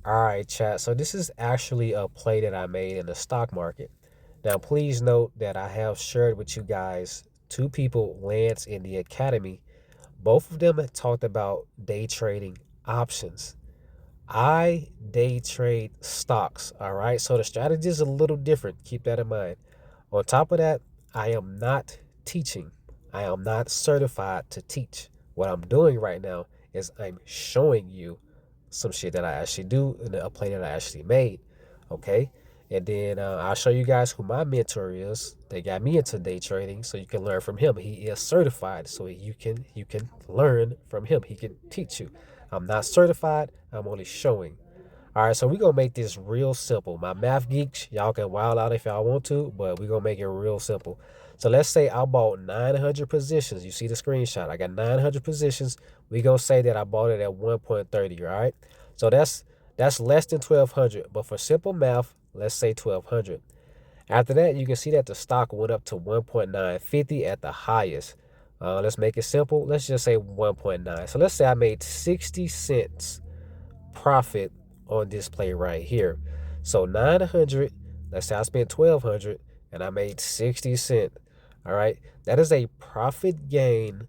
All right, chat. So this is actually a play that I made in the stock market. Now, please note that I have shared with you guys two people, Lance in the academy. Both of them had talked about day trading options. I day trade stocks. All right. So the strategy is a little different. Keep that in mind. On top of that, I am not teaching. I am not certified to teach. What I'm doing right now is I'm showing you some shit that I actually do and a play that I actually made. Okay. And then I'll show you guys who my mentor is. They got me into day trading, so you can learn from him. He is certified, so you can learn from him. He can teach you. I'm not certified. I'm only showing. All right, so we're gonna make this real simple. My math geeks, y'all can wild out if y'all want to, but we're gonna make it real simple. So let's say I bought 900 positions. You see the screenshot. I got 900 positions. We gonna say that I bought it at 1.30. All right. So that's less than 1200. But for simple math, let's say 1200. After that, you can see that the stock went up to 1.950 at the highest. Let's make it simple. Let's just say 1.9. So let's say I made 60 cents profit on this play right here. So 900, let's say I spent 1200 and I made 60 cents. All right. That is a profit gain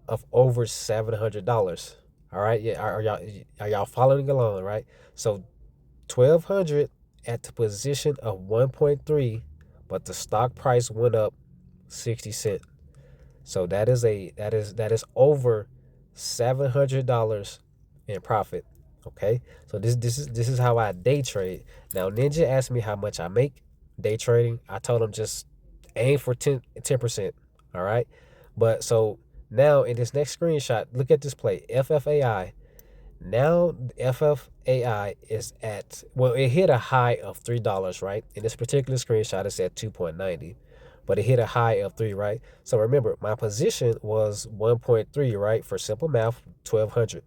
of over $700. All right. Yeah. Are y'all following along? Right. So 1200 at the position of 1.3, but the stock price went up 60 cents. So that is over $700 in profit. Okay, so this is how I day trade. Now Ninja asked me how much I make day trading. I told him just aim for 10%. All right, but so now in this next screenshot, look at this play FFAI. Now FFAI is at, well, it hit a high of $3, right? In this particular screenshot, it's at 2.90, but it hit a high of 3, right? So remember, my position was 1.3, right? For simple math, 1200.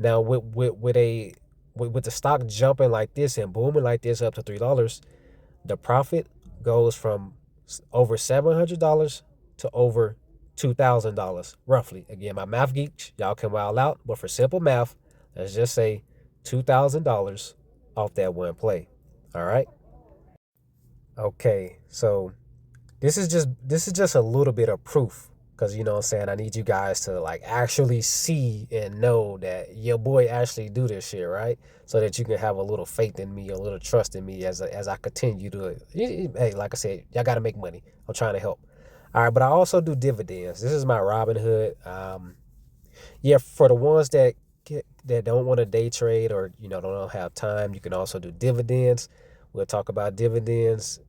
Now with the stock jumping like this and booming like this up to $3, the profit goes from over $700 to over $2,000 roughly. Again, my math geeks, y'all can wild out, but for simple math, let's just say $2,000 off that one play. All right. Okay, so this is just a little bit of proof, because you know what I'm saying, I need you guys to like actually see and know that your boy actually do this shit, right? So that you can have a little faith in me, a little trust in me as I continue to, hey, like I said, y'all got to make money. I'm trying to help. All right, but I also do dividends. This is my Robinhood. Yeah, for the ones that don't want to day trade, or don't have time, you can also do dividends. We'll talk about dividends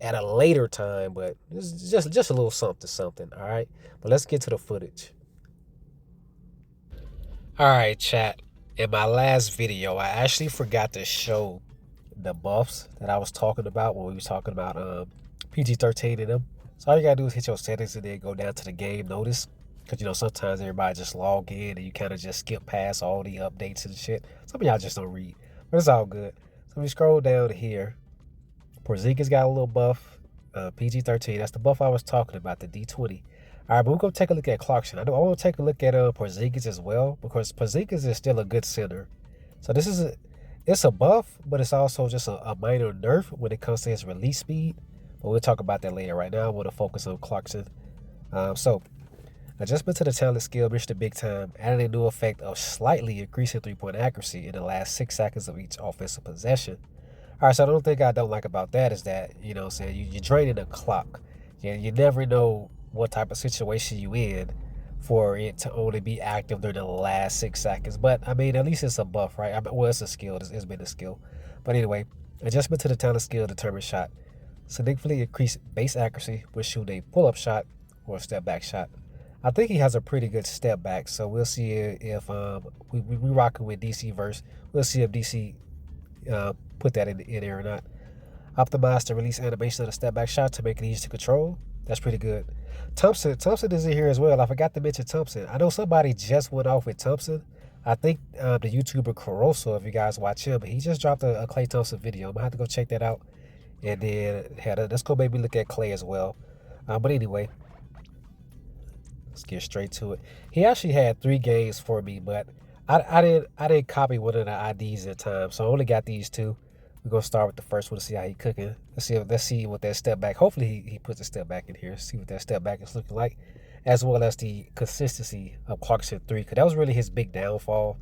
at a later time, but it's just a little something something. All right, but let's get to the footage. All right, chat. In my last video, I actually forgot to show the buffs that I was talking about when we was talking about PG-13 in them. So all you gotta do is hit your settings and then go down to the game notice, because sometimes everybody just log in and you kind of just skip past all the updates and shit. Some of y'all just don't read, but it's all good. So we scroll down here. Porzingis got a little buff. PG-13. That's the buff I was talking about, the D20. All right, but we're gonna take a look at Clarkson. I want to take a look at Porzingis as well, because Porzingis is still a good center. So it's a buff, but it's also just a minor nerf when it comes to his release speed. But we'll talk about that later. Right now, I want to focus on Clarkson. So adjustment to the talent skill, Mr. Big Time, added a new effect of slightly increasing three-point accuracy in the last 6 seconds of each offensive possession. All right, so the only thing I don't like about that is that, what I'm saying, you're draining the clock. You never know what type of situation you in for it to only be active during the last 6 seconds. But, I mean, at least it's a buff, right? Well, it's a skill. It's been a skill. But anyway, adjustment to the talent skill determines shot. Significantly increase base accuracy with shooting a pull-up shot or a step-back shot. I think he has a pretty good step back, so we'll see if we rocking with DC verse. We'll see if DC put that in there or not. Optimize the release animation of the step back shot to make it easy to control. That's pretty good. Thompson is in here as well. I forgot to mention Thompson. I know somebody just went off with Thompson. I think the YouTuber Caroso, if you guys watch him, he just dropped a Klay Thompson video. I'm gonna have to go check that out. And then let's go maybe look at Klay as well. But anyway, let's get straight to it. He actually had 3 games for me, but I didn't copy one of the IDs in time, so I only got these two. We're gonna start with the first one to see how he cooking. Let's see what that step back. Hopefully he puts a step back in here. See what that step back is looking like, as well as the consistency of Clarkson three. Cause that was really his big downfall,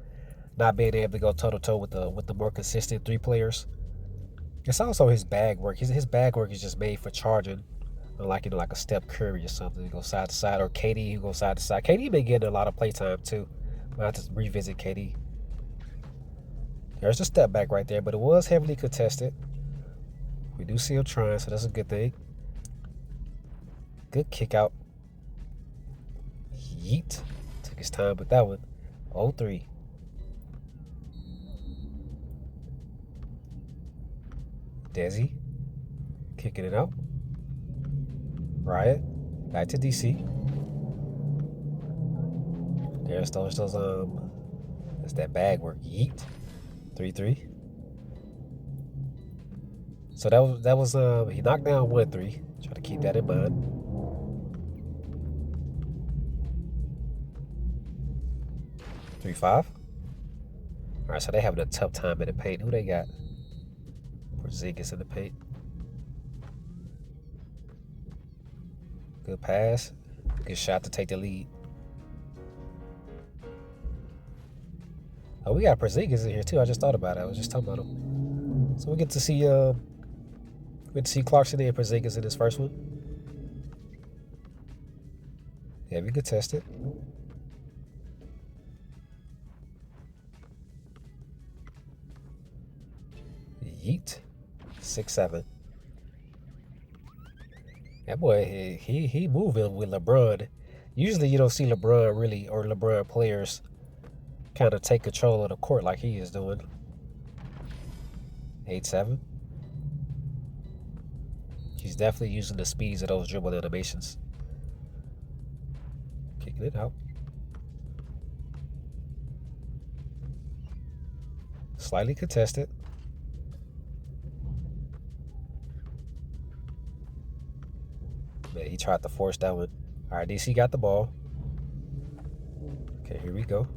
not being able to go toe to toe with the more consistent three players. It's also his bag work. His bag work is just made for charging, like like a Steph Curry or something. You go side to side, or KD who goes side to side. KD been getting a lot of playtime too. I have to revisit KD. There's a step back right there, but it was heavily contested. We do see him trying, so that's a good thing. Good kick out. Yeet. Took his time with that one. 0-3. Desi. Kicking it out. Riot. Back to DC. There's those that's that bag work. Yeet. 3-3. So that was he knocked down 1-3. Try to keep that in mind. 3-5. All right, so they having a tough time in the paint. Who they got? Porzingis in the paint. Good pass. Good shot to take the lead. Oh, we got Porzingis in here too. I just thought about it. I was just talking about him. So we get to see Clarkson and Porzingis in this first one. Yeah, we could test it. Yeet. 6-7. That boy, he moving with LeBron. Usually you don't see LeBron really, or LeBron players kind of take control of the court like he is doing. 8-7. He's definitely using the speeds of those dribble animations. Kicking it out. Slightly contested. Man, he tried to force that one. All right, DC got the ball. Okay, here we go.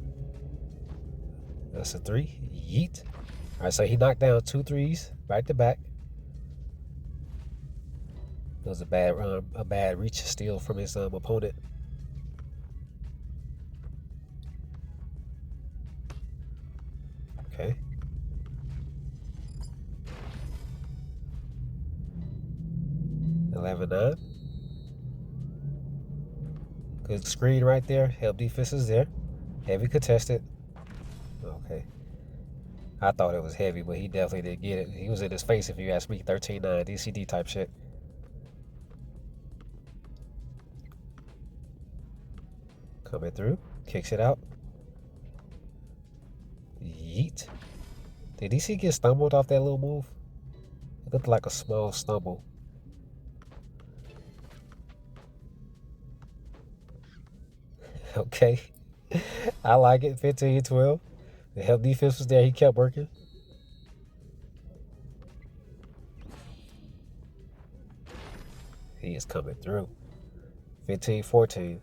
That's a 3. Yeet. All right, so he knocked down 2 threes back to back. It was a bad reach steal from his opponent. Okay. (11-9). Good screen right there. Help defense is there. Heavy contested. Okay. I thought it was heavy, but he definitely didn't get it. He was in his face, if you ask me. 13-9, DCD type shit. Coming through. Kicks it out. Yeet. Did DC get stumbled off that little move? It looked like a small stumble. Okay. I like it. 15-12. The help defense was there. He kept working. He is coming through. 15-14.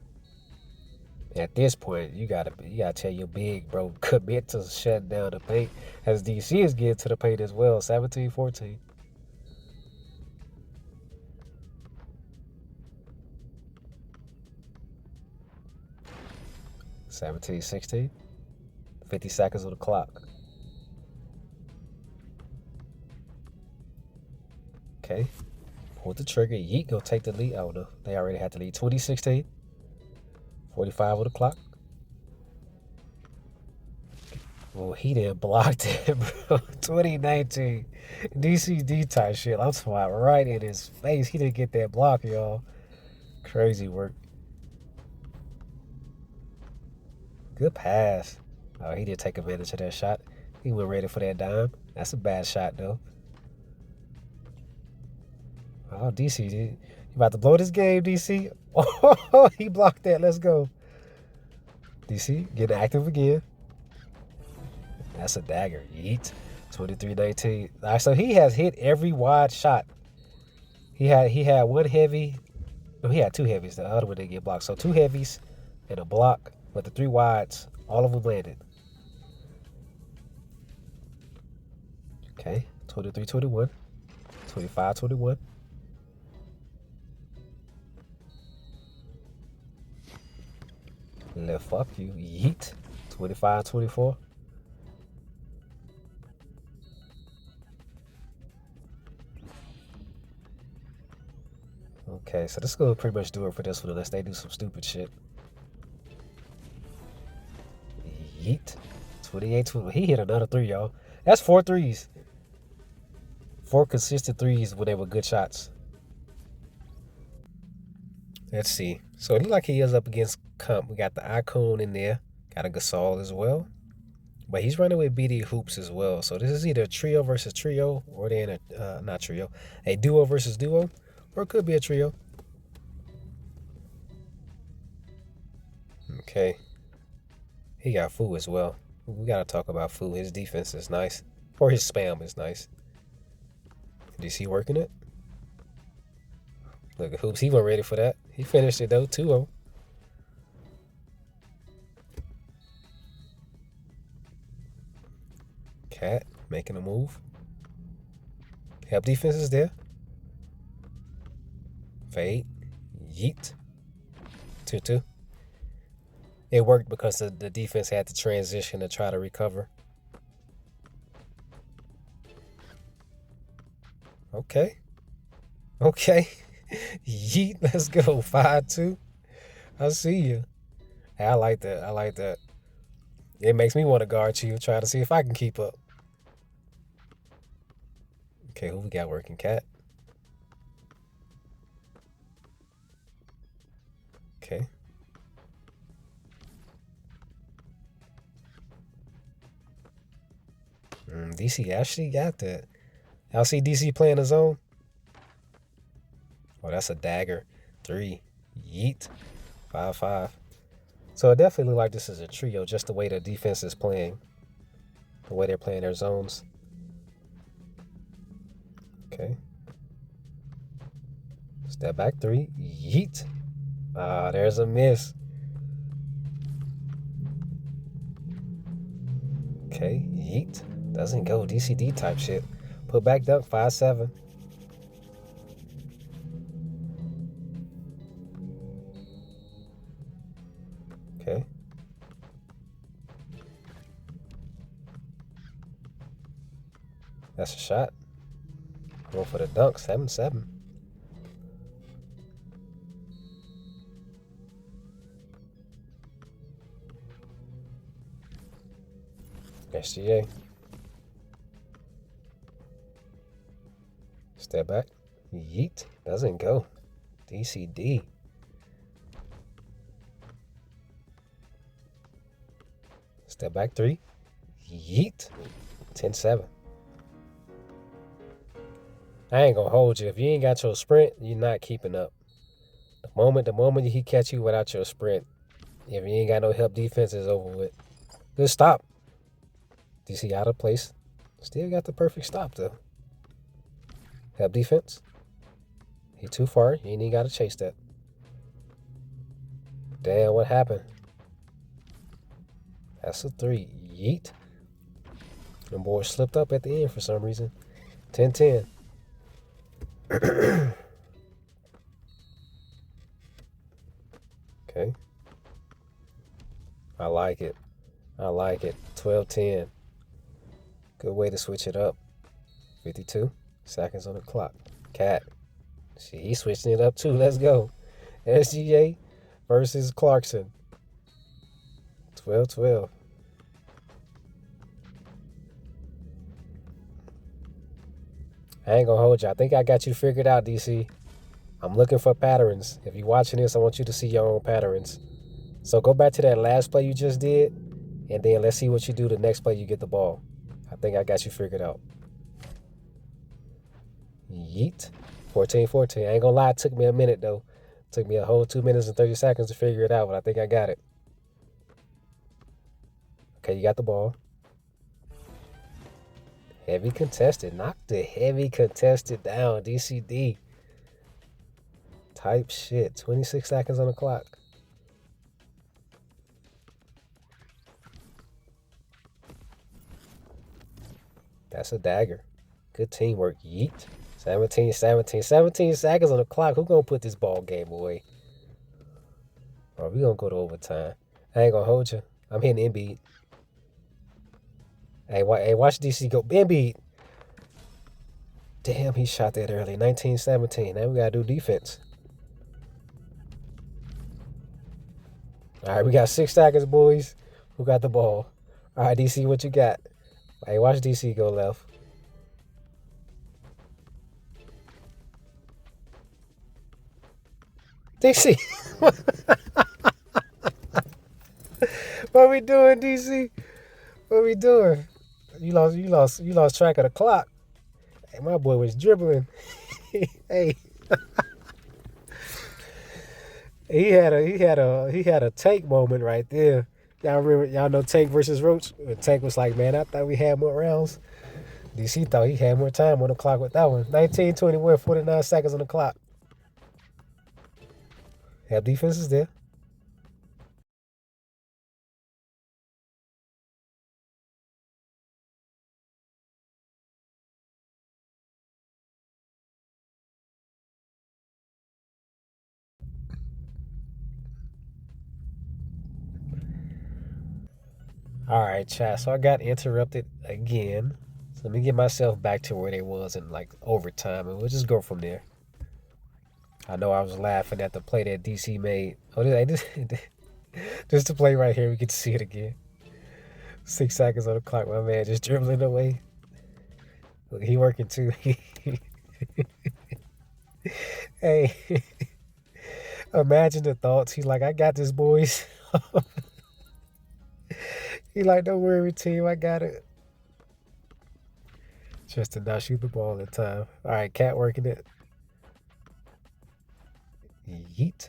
At this point, you gotta tell your big bro commit to shutting down the paint, as DC is getting to the paint as well. 17-14. 17-16. 50 seconds on the clock. Okay. Pull the trigger. Yeet, go take the lead. Oh no, they already had the lead. 20-16. 45 on the clock. Well, he didn't block that, bro. 2019. DCD type shit. I'm talking about right in his face. He didn't get that block, y'all. Crazy work. Good pass. Oh, he did take advantage of that shot. He went ready for that dime. That's a bad shot, though. Oh, DC, you about to blow this game, DC? Oh, he blocked that. Let's go. DC, getting active again. That's a dagger. Yeet. 23-19. All right, so he has hit every wide shot. He had one heavy. No, he had 2 heavies. The other one didn't get blocked. So 2 heavies and a block. But the 3 wides, all of them landed. Okay, 23-21, 25-21. Left fuck you, yeet. 25-24. Okay, so this is gonna pretty much do it for this one unless they do some stupid shit. Yeet. 28-20. He hit another three, y'all. That's 4 threes. 4 consistent threes when they were good shots. Let's see. So it looks like he is up against Comp. We got the Icon in there. Got a Gasol as well. But he's running with BD Hoops as well. So this is either a trio versus trio, or they're in a, not trio, a duo versus duo, or it could be a trio. Okay. He got Fu as well. We got to talk about Fu. His defense is nice. Or his spam is nice. Do you see working it? Look at Hoops. He wasn't ready for that. He finished it though, 2-0. Cat making a move. Help defense is there. Fade. Yeet. 2-2. It worked because the defense had to transition to try to recover. Okay. Okay. Yeet. Let's go. 5-2. I see you. Hey, I like that. I like that. It makes me want to guard you, try to see if I can keep up. Okay, who we got working? Cat. Okay. DC actually got that. Y'all see DC playing his own? Oh, that's a dagger. 3. Yeet. 5-5. So it definitely look like this is a trio, just the way the defense is playing. The way they're playing their zones. Okay. Step back 3. Yeet. Ah, there's a miss. Okay, yeet. Doesn't go. DCD type shit. Put back dunk, 5-7. Okay. That's a shot. Going for the dunk, 7-7. SGA. Step back. Yeet. Doesn't go. DCD. Step back 3. Yeet. 10-7. I ain't gonna hold you. If you ain't got your sprint, you're not keeping up. The moment he catch you without your sprint, if you ain't got no help defense, it's over with. Good stop. DC out of place. Still got the perfect stop though. Help defense. He too far. You ain't even got to chase that. Damn, what happened? That's a 3. Yeet. Them boys slipped up at the end for some reason. 10-10. Okay. I like it. I like it. 12-10. Good way to switch it up. 52 seconds on the clock. Cat. See, he's switching it up too. Let's go. SGA versus Clarkson. 12-12. I ain't gonna hold you. I think I got you figured out, DC. I'm looking for patterns. If you're watching this, I want you to see your own patterns. So go back to that last play you just did, and then let's see what you do the next play you get the ball. I think I got you figured out. Yeet. 14-14. I ain't gonna lie, it took me a minute though. It took me a whole 2 minutes and 30 seconds to figure it out, but I think I got it. Okay, you got the ball. Heavy contested. Knock the heavy contested down. DCD. Type shit. 26 seconds on the clock. That's a dagger. Good teamwork. Yeet. 17, 17, 17 seconds on the clock. Who gonna put this ball game away? Or we gonna go to overtime. I ain't gonna hold you. I'm hitting Embiid. Hey, watch DC go. Embiid. Damn, he shot that early. 19-17. Now we gotta do defense. All right, we got 6 seconds, boys. Who got the ball? All right, DC, what you got? Hey, watch DC go left. DC, what we doing, DC? What we doing? You lost track of the clock. Hey, my boy was dribbling. Hey, he had a Tank moment right there. Y'all know Tank versus Roach? Tank was like, man, I thought we had more rounds. DC thought he had more time on the clock with that one. 19-21, 49 seconds on the clock. Have defenses there. All right, chat. So I got interrupted again. So let me get myself back to where they was in like overtime, and we'll just go from there. I know I was laughing at the play that DC made. Oh, just the play right here. We get to see it again. 6 seconds on the clock. My man just dribbling away. Look, he working too. Hey, imagine the thoughts. He's like, I got this, boys. He like, don't worry, team. I got it. Just to not shoot the ball in time. All right, Cat working it. Yeet.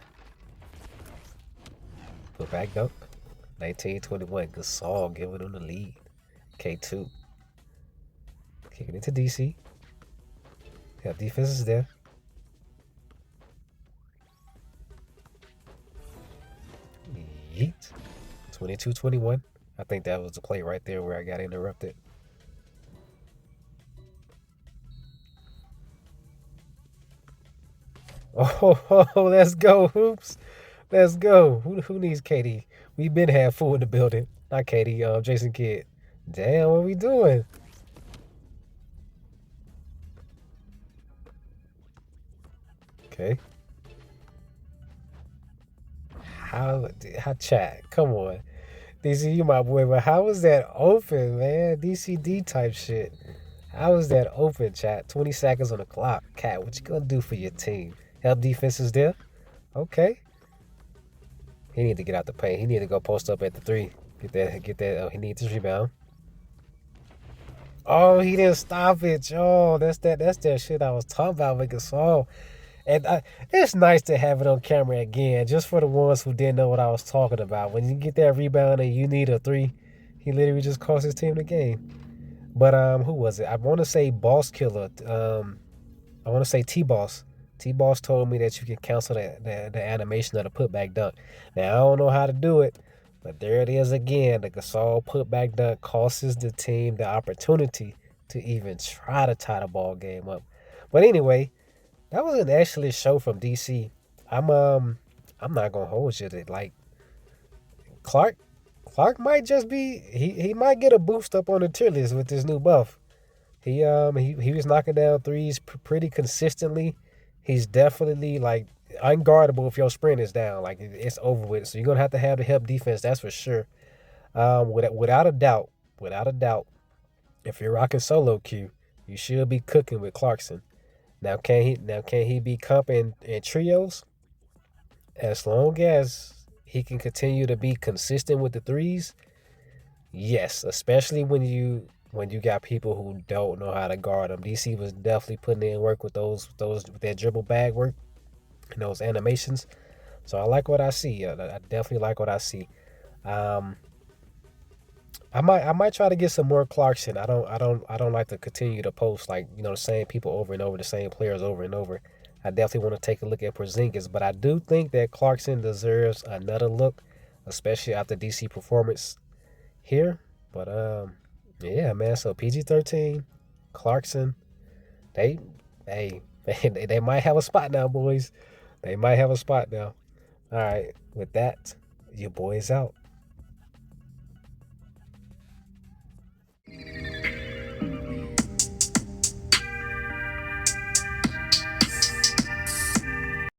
Put back dunk. 19-21. Gasol giving them the lead. K2. Kicking into DC. Got defenses there. Yeet. 22-21. I think that was the play right there where I got interrupted. Oh, let's go, Hoops. Let's go. Who needs KD? We've been half full in the building. Not KD, Jason Kidd. Damn, what we doing? Okay. How chat? Come on. DC, you my boy, but how was that open, man? DCD type shit. How was that open, chat? 20 seconds on the clock. Cat, what you gonna do for your team? Help defenses there? Okay. He need to get out the paint. He need to go post up at the 3. Get that. Oh, he needs his rebound. Oh, he didn't stop it. Oh, that's that shit I was talking about with Gasol. And it's nice to have it on camera again, just for the ones who didn't know what I was talking about. When you get that rebound and you need a 3, he literally just cost his team the game. But who was it? I want to say Boss Killer. I want to say T-Boss. T-Boss told me that you can cancel the animation of the putback dunk. Now, I don't know how to do it, but there it is again. The Gasol putback dunk costs the team the opportunity to even try to tie the ball game up. But anyway, that was an excellent show from DC. I'm not gonna hold you to like Clark. Clark might just be he might get a boost up on the tier list with this new buff. He was knocking down threes pretty consistently. He's definitely like unguardable if your sprint is down. Like it's over with. So you're gonna have to help defense. That's for sure. Without a doubt, if you're rocking solo queue, you should be cooking with Clarkson. Now can he be comping in trios? As long as he can continue to be consistent with the threes, yes. Especially when you got people who don't know how to guard them. DC was definitely putting in work with with that dribble bag work and those animations. So I like what I see. I definitely like what I see. Um, I might try to get some more Clarkson. I don't like to continue to post like the same people over and over, the same players over and over. I definitely want to take a look at Porzingis, but I do think that Clarkson deserves another look, especially after DC performance here. But yeah, man. So PG-13, Clarkson. They, hey, they might have a spot now, boys. They might have a spot now. All right. With that, your boy is out.